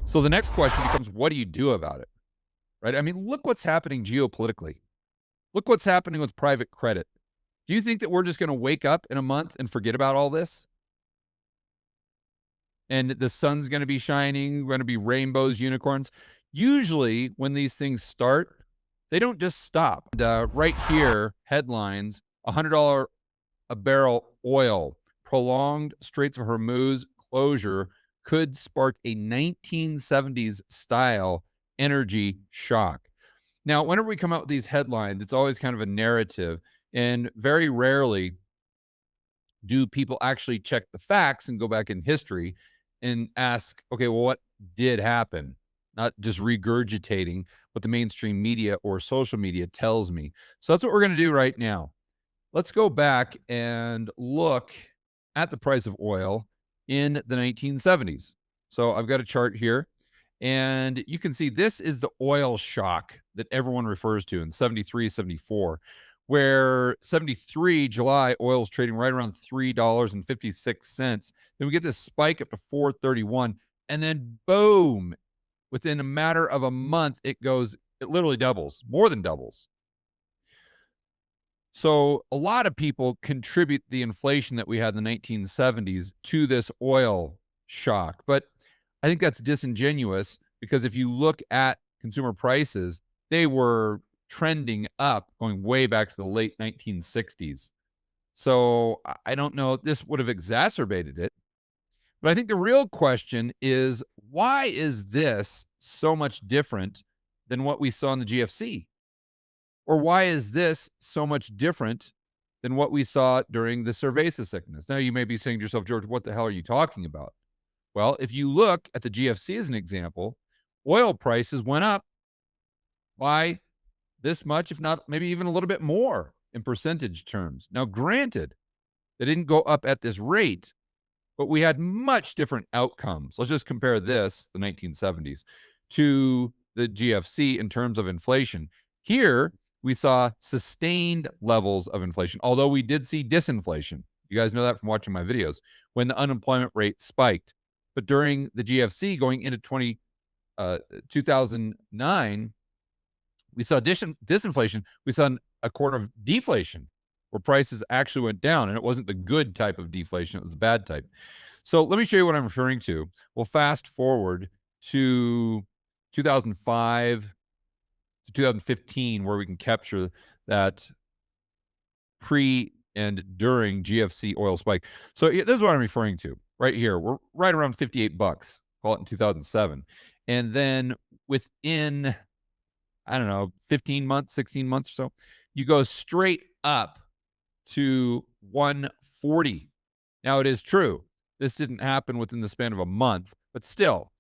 So the next question becomes, what do you do about it? Right? I mean, look what's happening geopolitically. Look what's happening with private credit. Do you think that we're just going to wake up in a month and forget about all this? And the sun's going to be shining, going to be rainbows, unicorns. Usually, when these things start, they don't just stop. And, right here, headlines: $100 a barrel oil, prolonged Straits of Hormuz closure could spark a 1970s style energy shock. Now, whenever we come out with these headlines, it's always kind of a narrative, and very rarely do people actually check the facts and go back in history and ask, okay, well, what did happen? Not just regurgitating what the mainstream media or social media tells me. So that's what we're going to do right now. Let's go back and look at the price of oil in the 1970s. So I've got a chart here, and you can see this is the oil shock that everyone refers to in 73, 74, where 73 July oil is trading right around $3.56. Then we get this spike up to 431, and then boom, within a matter of a month, it literally doubles, more than doubles. So a lot of people contribute the inflation that we had in the 1970s to this oil shock. But I think that's disingenuous because if you look at consumer prices, they were trending up going way back to the late 1960s. So I don't know, this would have exacerbated it. But I think the real question is, why is this so much different than what we saw in the GFC? Or why is this so much different than what we saw during the cerveza sickness? Now, you may be saying to yourself, George, what the hell are you talking about? Well, if you look at the GFC as an example, oil prices went up by this much, if not maybe even a little bit more in percentage terms. Now, granted, they didn't go up at this rate, but we had much different outcomes. Let's just compare this, the 1970s, to the GFC in terms of inflation. Here, we saw sustained levels of inflation, although we did see disinflation. You guys know that from watching my videos when the unemployment rate spiked. But during the GFC going into 2009, we saw disinflation. We saw a quarter of deflation where prices actually went down, and it wasn't the good type of deflation, it was the bad type. So let me show you what I'm referring to. We'll fast forward to 2005 to 2015, where we can capture that pre and during GFC oil spike. So this is what I'm referring to right here. We're right around 58 bucks, call it in 2007. And then within, I don't know, 15 months, 16 months or so, you go straight up to 140. Now, it is true, this didn't happen within the span of a month, but still,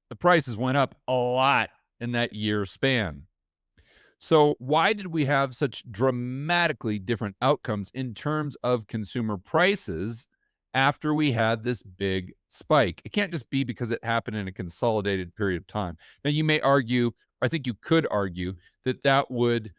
the prices went up a lot in that year span. So, why did we have such dramatically different outcomes in terms of consumer prices after we had this big spike? It can't just be because it happened in a consolidated period of time. Now, you may argue, I think you could argue, that that would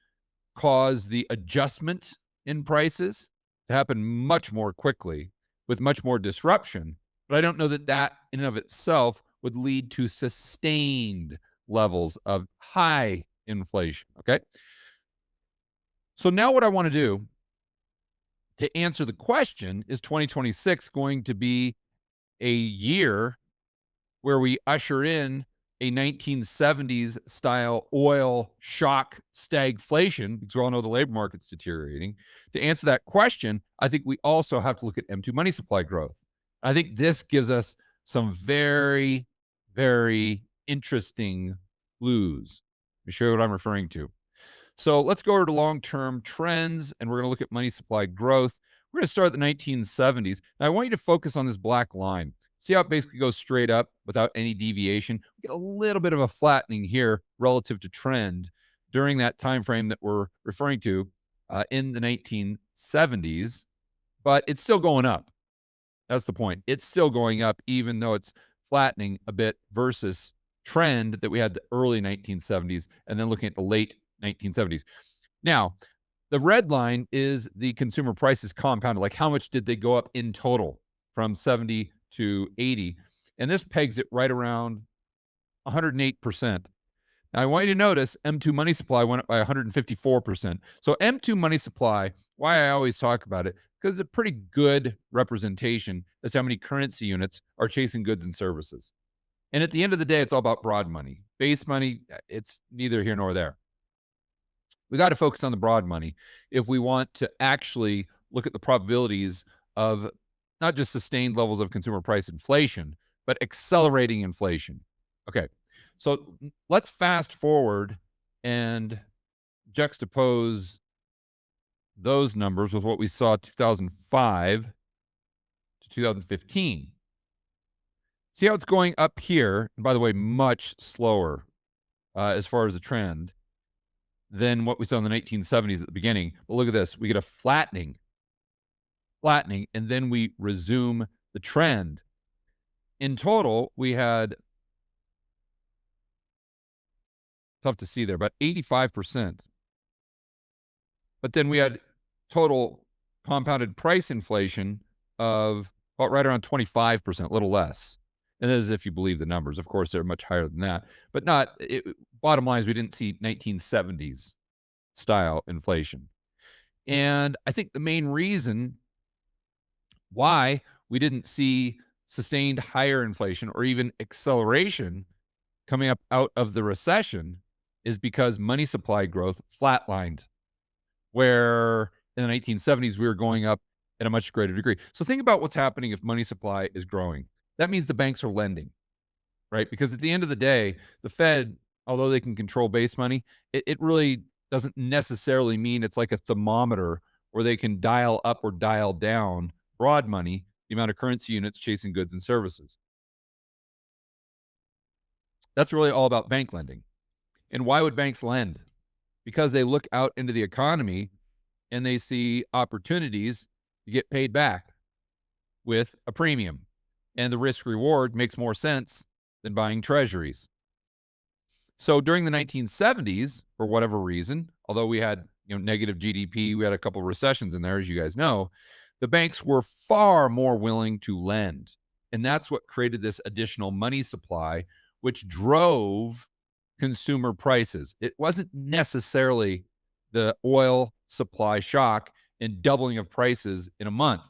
cause the adjustment in prices to happen much more quickly with much more disruption. But I don't know that that in and of itself would lead to sustained levels of high inflation. Okay. So now what I want to do to answer the question, is 2026 going to be a year where we usher in a 1970s style oil shock stagflation, because we all know the labor market's deteriorating? To answer that question, I think we also have to look at M2 money supply growth. I think this gives us some very, very interesting clues. Let me show you what I'm referring to. So let's go over to long-term trends, and we're going to look at money supply growth. We're going to start at the 1970s. Now, I want you to focus on this black line. See how it basically goes straight up without any deviation? We get a little bit of a flattening here relative to trend during that time frame that we're referring to in the 1970s, but it's still going up. That's the point. It's still going up, even though it's flattening a bit versus trend that we had the early 1970s and then looking at the late 1970s. Now, the red line is the consumer prices compounded, like how much did they go up in total from 70 to 80. And this pegs it right around 108%. Now, I want you to notice M2 money supply went up by 154%. So M2 money supply, why I always talk about it, because it's a pretty good representation as to how many currency units are chasing goods and services. And at the end of the day, it's all about broad money. Base money, it's neither here nor there. We got to focus on the broad money if we want to actually look at the probabilities of not just sustained levels of consumer price inflation, but accelerating inflation. Okay, so let's fast forward and juxtapose those numbers with what we saw 2005 to 2015. See how it's going up here, and by the way, much slower as far as the trend than what we saw in the 1970s at the beginning. But look at this. We get a flattening, and then we resume the trend. In total, we had, tough to see there, about 85%. But then we had total compounded price inflation of about right around 25%, a little less. And that is if you believe the numbers. Of course, they're much higher than that. But bottom line is we didn't see 1970s style inflation. And I think the main reason why we didn't see sustained higher inflation or even acceleration coming up out of the recession is because money supply growth flatlined, where in the 1970s we were going up at a much greater degree. So think about what's happening if money supply is growing. That means the banks are lending, right? Because at the end of the day, the Fed, although they can control base money, it really doesn't necessarily mean it's like a thermometer where they can dial up or dial down broad money, the amount of currency units chasing goods and services. That's really all about bank lending. And why would banks lend? Because they look out into the economy and they see opportunities to get paid back with a premium. And the risk reward makes more sense than buying treasuries. So during the 1970s, for whatever reason, although we had negative GDP, we had a couple of recessions in there, as you guys know, the banks were far more willing to lend. And that's what created this additional money supply, which drove consumer prices. It wasn't necessarily the oil supply shock and doubling of prices in a month.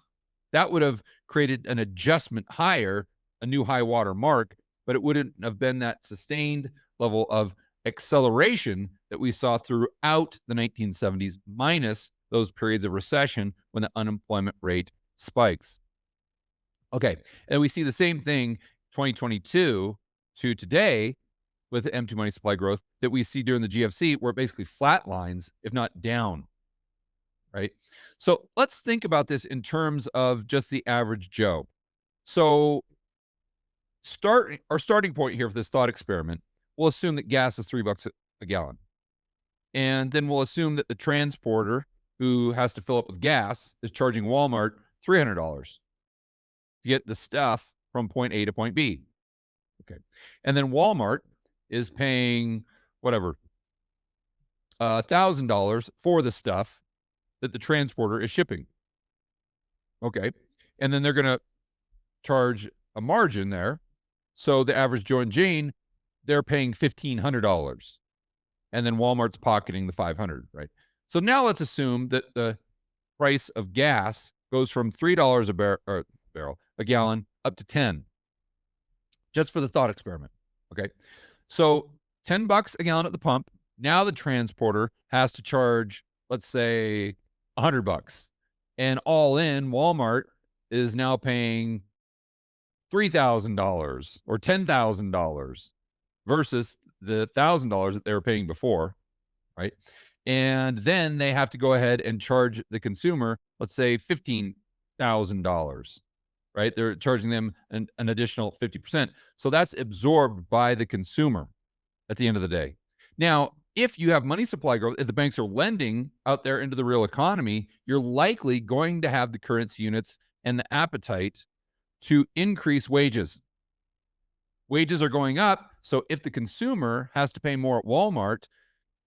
That would have created an adjustment higher, a new high water mark, but it wouldn't have been that sustained level of acceleration that we saw throughout the 1970s, minus those periods of recession when the unemployment rate spikes. Okay, and we see the same thing 2022 to today with M2 money supply growth that we see during the GFC, where it basically flatlines, if not down, right? So let's think about this in terms of just the average Joe. So our starting point here for this thought experiment, we'll assume that gas is $3 a gallon. And then we'll assume that the transporter who has to fill up with gas is charging Walmart $300 to get the stuff from point A to point B. Okay. And then Walmart is paying whatever, $1,000 for the stuff that the transporter is shipping. Okay. And then they're going to charge a margin there. So the average Joe and Jane, they're paying $1,500. And then Walmart's pocketing the $500, right? So now let's assume that the price of gas goes from $3 a gallon up to 10, just for the thought experiment. Okay. So $10 a gallon at the pump. Now the transporter has to charge, let's say, $100, and all in, Walmart is now paying $3,000 or $10,000 versus the $1,000 that they were paying before, right? And then they have to go ahead and charge the consumer, let's say, $15,000, right? They're charging them an additional 50%. So that's absorbed by the consumer at the end of the day. Now, if you have money supply growth, if the banks are lending out there into the real economy, you're likely going to have the currency units and the appetite to increase wages. Wages are going up. So if the consumer has to pay more at Walmart,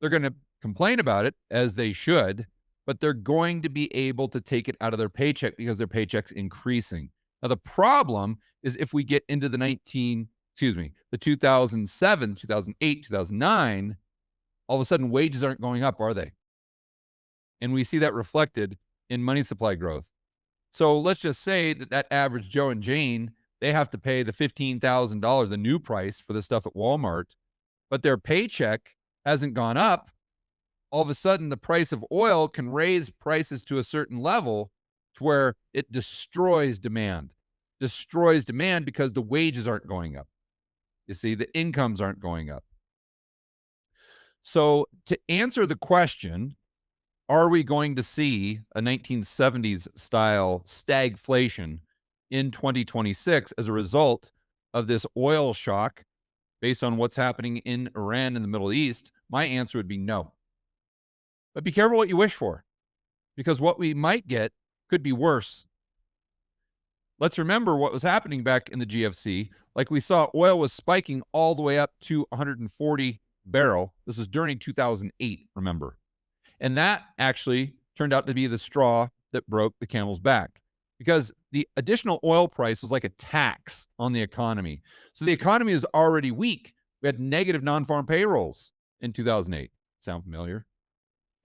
they're going to complain about it, as they should, but they're going to be able to take it out of their paycheck because their paycheck's increasing. Now, the problem is if we get into the the 2007, 2008, 2009, all of a sudden wages aren't going up, are they? And we see that reflected in money supply growth. So let's just say that average Joe and Jane, they have to pay the $15,000, the new price for the stuff at Walmart, but their paycheck hasn't gone up. All of a sudden, the price of oil can raise prices to a certain level to where it destroys demand because the wages aren't going up. You see, the incomes aren't going up. So to answer the question, are we going to see a 1970s style stagflation in 2026 as a result of this oil shock based on what's happening in Iran and the Middle East? My answer would be no. But be careful what you wish for, because what we might get could be worse. Let's remember what was happening back in the GFC. Like we saw, oil was spiking all the way up to 140 barrel. This is during 2008, remember. And that actually turned out to be the straw that broke the camel's back, because the additional oil price was like a tax on the economy. So the economy is already weak. We had negative non-farm payrolls in 2008. Sound familiar?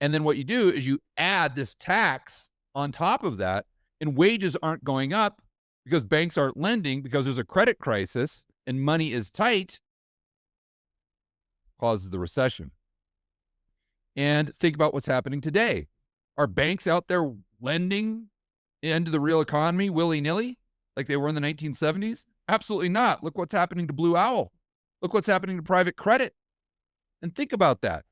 And then what you do is you add this tax on top of that, and wages aren't going up because banks aren't lending because there's a credit crisis and money is tight, causes the recession. And think about what's happening today. Are banks out there lending into the real economy willy-nilly like they were in the 1970s? Absolutely not. Look what's happening to Blue Owl. Look what's happening to private credit. And think about that.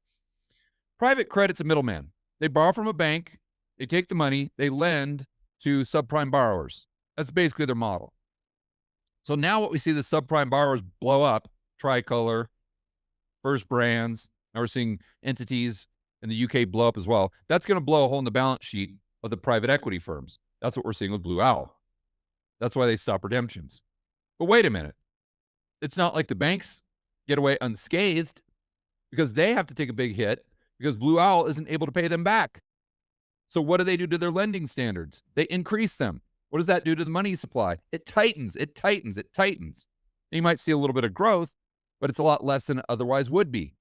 Private credit's a middleman. They borrow from a bank, they take the money, they lend to subprime borrowers. That's basically their model. So now what we see, the subprime borrowers blow up, Tricolor, First Brands. Now we're seeing entities in the UK blow up as well. That's going to blow a hole in the balance sheet of the private equity firms. That's what we're seeing with Blue Owl. That's why they stop redemptions. But wait a minute. It's not like the banks get away unscathed, because they have to take a big hit because Blue Owl isn't able to pay them back. So what do they do to their lending standards? They increase them. What does that do to the money supply? It tightens, it tightens, it tightens. You might see a little bit of growth, but it's a lot less than it otherwise would be.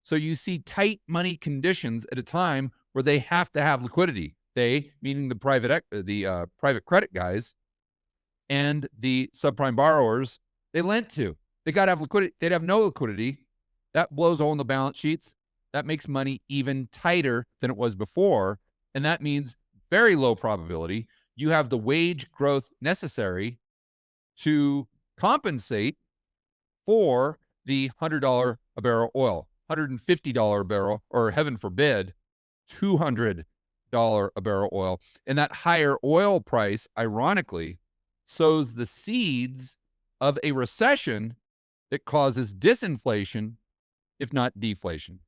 So you see tight money conditions at a time where they have to have liquidity. They, meaning the private credit guys and the subprime borrowers, they lent to. They got to have liquidity. They'd have no liquidity. That blows a hole in the balance sheets. That makes money even tighter than it was before. And that means very low probability you have the wage growth necessary to compensate for the $100 a barrel oil, $150 a barrel, or heaven forbid, $200 a barrel oil. And that higher oil price, ironically, sows the seeds of a recession that causes disinflation, if not deflation.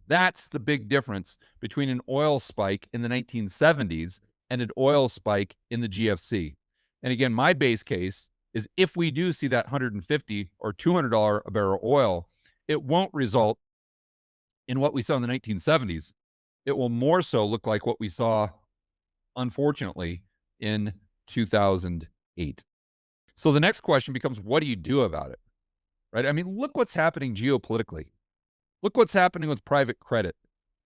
That's the big difference between an oil spike in the 1970s and an oil spike in the GFC. And again, my base case is if we do see that $150 or $200 a barrel oil, it won't result in what we saw in the 1970s. It will more so look like what we saw, unfortunately, in 2008. So the next question becomes, what do you do about it? Right? I mean, look what's happening geopolitically. Look what's happening with private credit.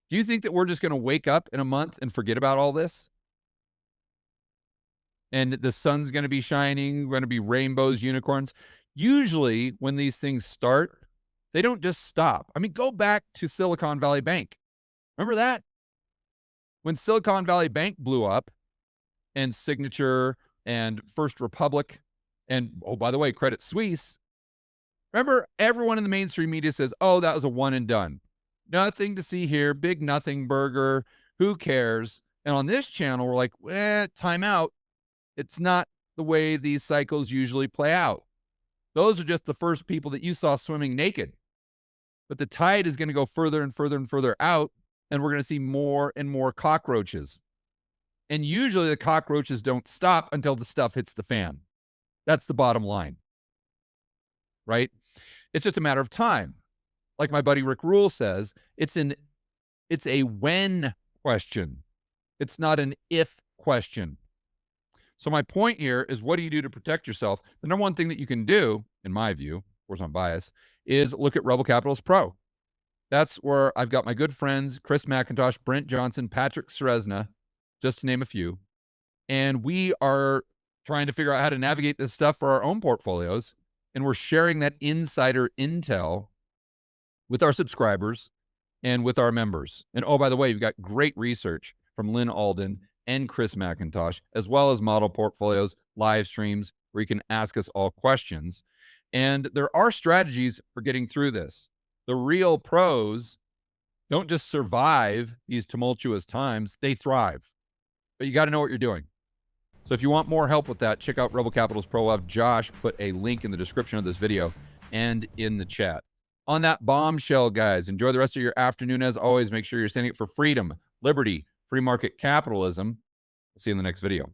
Do you think that we're just going to wake up in a month and forget about all this? And the sun's going to be shining, going to be rainbows, unicorns. Usually when these things start, they don't just stop. I mean, go back to Silicon Valley Bank. Remember that? When Silicon Valley Bank blew up, and Signature and First Republic, and oh, by the way, Credit Suisse, remember, everyone in the mainstream media says, oh, that was a one and done. Nothing to see here, big nothing burger, who cares? And on this channel, we're like, time out. It's not the way these cycles usually play out. Those are just the first people that you saw swimming naked. But the tide is going to go further and further and further out, and we're going to see more and more cockroaches. And usually the cockroaches don't stop until the stuff hits the fan. That's the bottom line, right? It's just a matter of time. Like my buddy Rick Rule says, it's a when question. It's not an if question. So my point here is, what do you do to protect yourself? The number one thing that you can do, in my view, of course I'm biased, is look at Rebel Capitalist Pro. That's where I've got my good friends, Chris McIntosh, Brent Johnson, Patrick Seresna, just to name a few. And we are trying to figure out how to navigate this stuff for our own portfolios. And we're sharing that insider intel with our subscribers and with our members. And oh, by the way, you've got great research from Lynn Alden and Chris McIntosh, as well as model portfolios, live streams where you can ask us all questions. And there are strategies for getting through this. The real pros don't just survive these tumultuous times, they thrive. But you got to know what you're doing. So if you want more help with that, check out Rebel Capitalist Pro. I'll have Josh put a link in the description of this video and in the chat. On that bombshell, guys, enjoy the rest of your afternoon. As always, make sure you're standing up for freedom, liberty, free market capitalism. See you in the next video.